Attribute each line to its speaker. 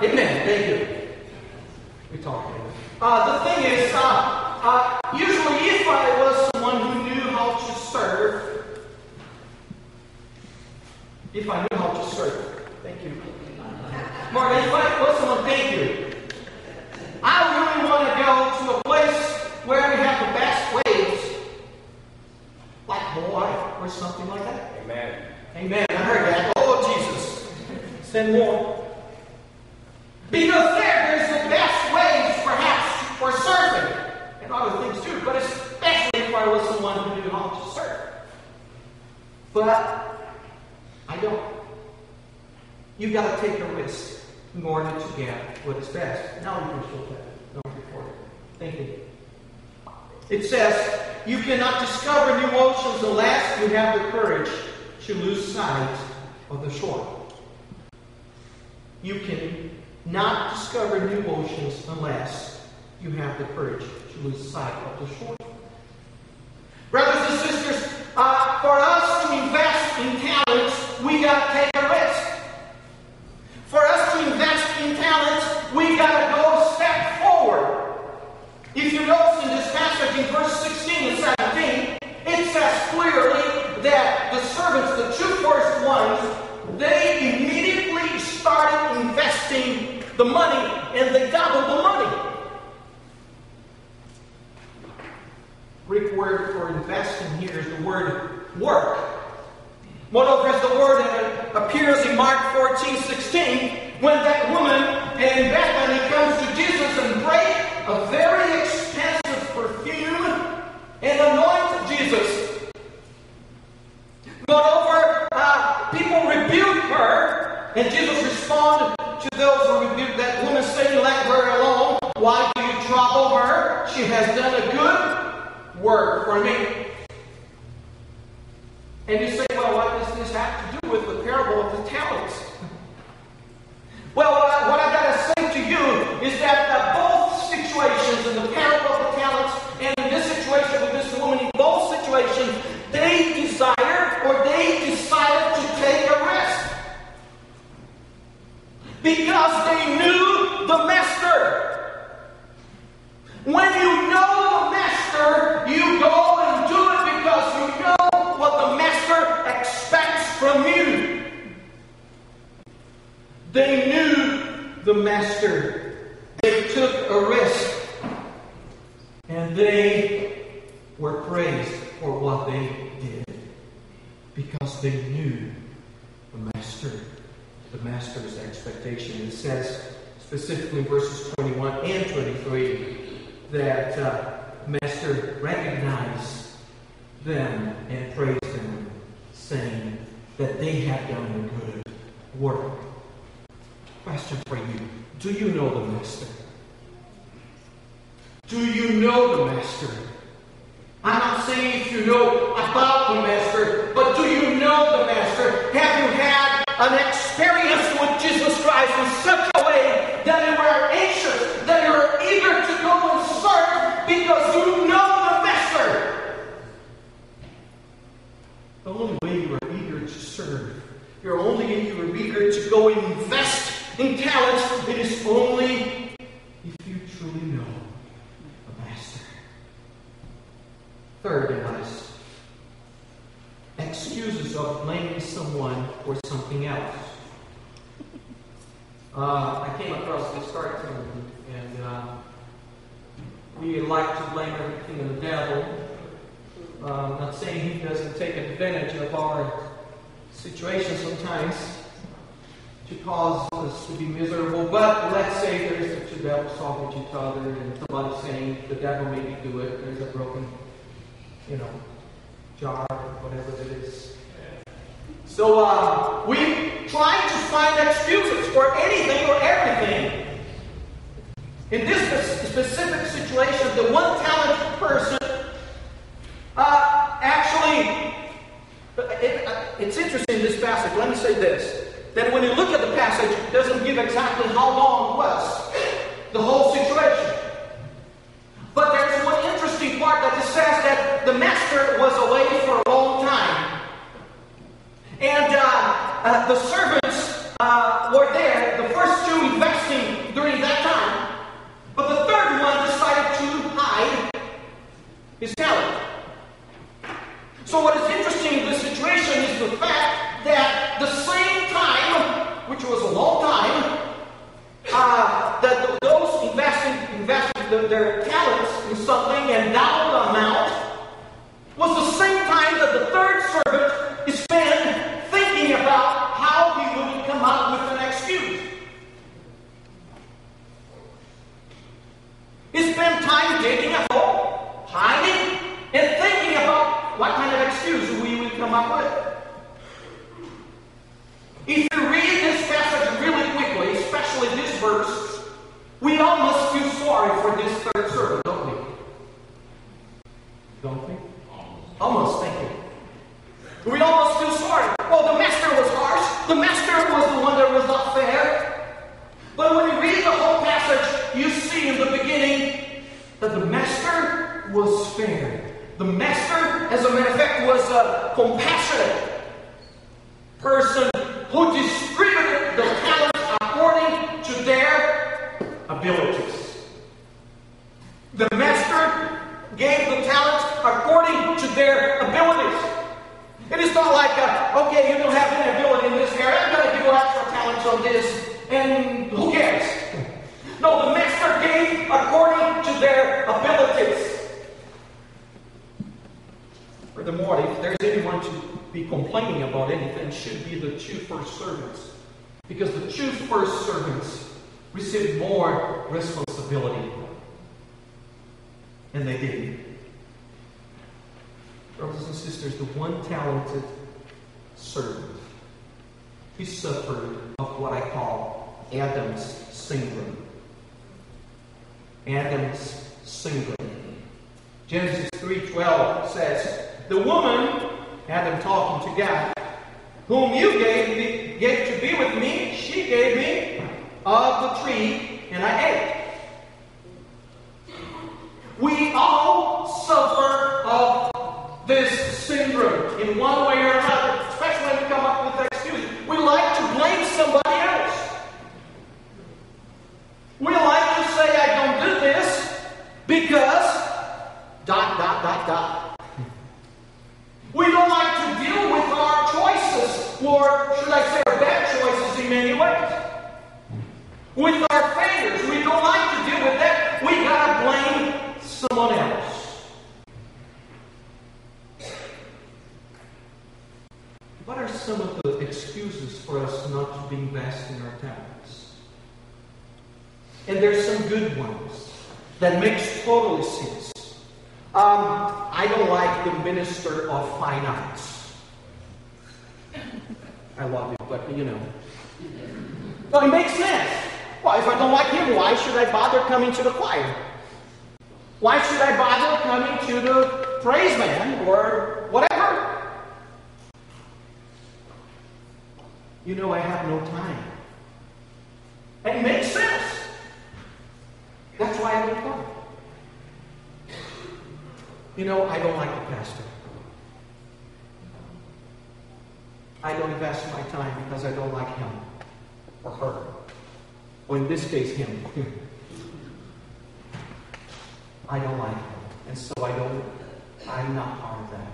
Speaker 1: Amen. Thank you. We talked about it. The thing is, usually if I was someone who knew how to serve, thank you. Marvin, if I was someone, thank you. I really want to go to a place where we have the best waves, like Hawaii or something like that.
Speaker 2: Amen.
Speaker 1: Amen. I heard that. Oh, Jesus. Send more. Because there's the best waves, perhaps, for surfing. And other things too. But especially if I was someone who knew how to surf. But I don't. You've got to take a risk in order to get what is best. Now you can show that. Don't record it. Thank you. It says, you cannot discover new oceans unless you have the courage to lose sight of the shore. You can not discover new oceans unless you have the courage to lose sight of the shore. Brothers and sisters, for us to invest in talents, we got to take a risk. For us to invest in talents, we got to go a step forward. If you notice in this passage in verse 16 and 17, it says clearly that the servants, the two first ones, they immediately started investing the money, and they doubled the money. Greek word for investing here is the word work. Moreover, is the word that appears in Mark 14:16, when that woman in Bethany comes to Jesus and breaks a very expensive perfume and anoint Jesus. Moreover, people rebuke her, and Jesus responded to those who rebuked that woman, saying, "Let her alone. Why do you trouble her? She has done a good work for me." And you say, well, what does this have to do with the parable of the talents? Well, what I got to say to you is that both situations, in the parable of the talents and in this situation with this woman, in both situations, they desired or they decided to take a risk. Because they knew the master. When you know the master, you go and do it because you know what the master expects from you. They knew the master. They took a risk. And they were praised for what they did. Because they knew the master's expectation. It says specifically in verses 21 and 23 that master recognized them and praised them, saying that they had done a good work. Question for you. Do you know the master? Do you know the master? I'm not saying if you know about the master, but do you know the master? Have you had an experience with Jesus Christ in such a way that you were anxious, that you were eager to go and serve because you know the master? The only way you are eager to serve, you are eager to go and invest in talents, it is only if you truly know the master. Third and last, excuses of blaming someone for something else. I came across this cartoon, and we like to blame everything on the devil. I'm not saying he doesn't take advantage of our situation sometimes to cause us to be miserable, but let's say there's the two devils talking to each other, and somebody's saying the devil made me do it. There's a broken, jar, whatever it is. So we try to find excuses for anything or everything. In this specific situation, the one talented person it's interesting in this passage. Let me say this. That when you look at the passage, it doesn't give exactly how long it was, the whole situation. But there's one interesting part that it says that the master was away for a long time. And the servants were there, the first two investing his talent. So what is interesting in this situation is the fact that the same time, which was a long time, that those invested their talents in something and doubled the amount, was the same time that the third servant is spent thinking about how he would come up with an excuse. He spent time digging a hole, hiding, and thinking about what kind of excuse we would come up with. If you read this passage really quickly, especially this verse, we almost feel sorry for this third servant, don't we? Don't we? Almost, thank you. We almost feel sorry. Well, the master was harsh. The master was the one that was not fair. But when you read the whole passage, you see in the beginning that the master was fair. The master, as a matter of fact, was a compassionate person who distributed the talents according to their abilities. The master gave the talents according to their abilities. It is not like, okay, you don't have any ability in this area, I'm going to give you extra talents on this, and who cares? No, the master gave according to their abilities. Furthermore, if there's anyone to be complaining about anything, it should be the two first servants. Because the two first servants received more responsibility. And they didn't. Brothers and sisters, the one talented servant, he suffered of what I call Adam's syndrome. Adam's syndrome. Genesis 3:12 says, the woman, Adam talking to God, whom you gave to be with me, she gave me of the tree, and I ate. We all suffer of this syndrome in one way or another, especially when we come up with excuses. We like to blame somebody else. We like to say, I don't do this because ... We don't like to deal with our choices, or should I say our bad choices in many ways. With our failures, we don't like to deal with that. We gotta blame someone else. What are some of the excuses for us not to be investing our talents? And there's some good ones that makes totally sense. I don't like the minister of fine arts. I love you, but you know. No, it makes sense. Well, if I don't like him, why should I bother coming to the choir? Why should I bother coming to the praise man or whatever? You know, I have no time. And it makes sense. That's why I don't come. You know, I don't like the pastor. I don't invest my time because I don't like him or her. Or in this case, him. I don't like him. And so I'm not part of that.